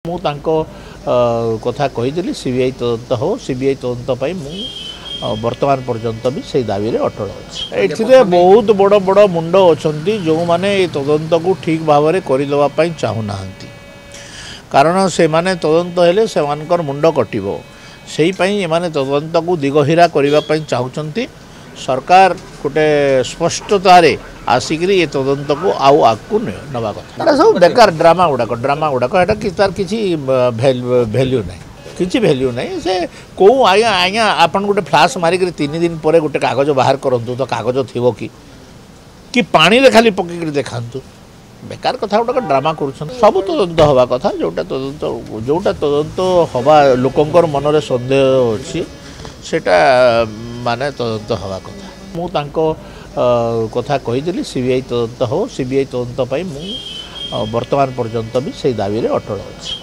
ମୁଁ ତାଙ୍କ କଥା କହିଥିଲି सीबीआई ତଦନ୍ତ हो सीबीआई ତଦନ୍ତ ପାଇଁ ମୁଁ ବର୍ତ୍ତମାନ पर्यंत भी से दाबी अटल अच्छे एथिरे बहुत बड़ बड़ मुंड अच्छा जो मैंने ये तदंत को ठीक भाव में करदेवाई चाहूना कारण से माने तदंत हेले से मुंड कटो से एमाने तदंत को दिगहीरा करने चाहते सरकार गोटे स्पष्टतार आसिक ये तदंत को आगू नवा कथा सब बेकार ड्रामा गुड़ाक कि तार किसी भैल्यू ना किसी भैल्यू ना से कौ आज्ञा आज्ञा आपन गोटे फ्लाश मारिक 3 दिन पर गोटे कागज बाहर करूँ तो कागज थी कि पानी रे खाली पकईक देखा बेकार कथा गुड़ाक ड्रामा कर सब तदंत हवा कथा जोटा तदंत हवा लोकंर मन में सन्देह अच्छी सेटा माने तदंत हवा कथा मु तांको कथा कही सीबीआई तदंत हो सीबीआई तदंत पाई मु वर्तमान पर्यंत भी से दाबी अटल अच्छे।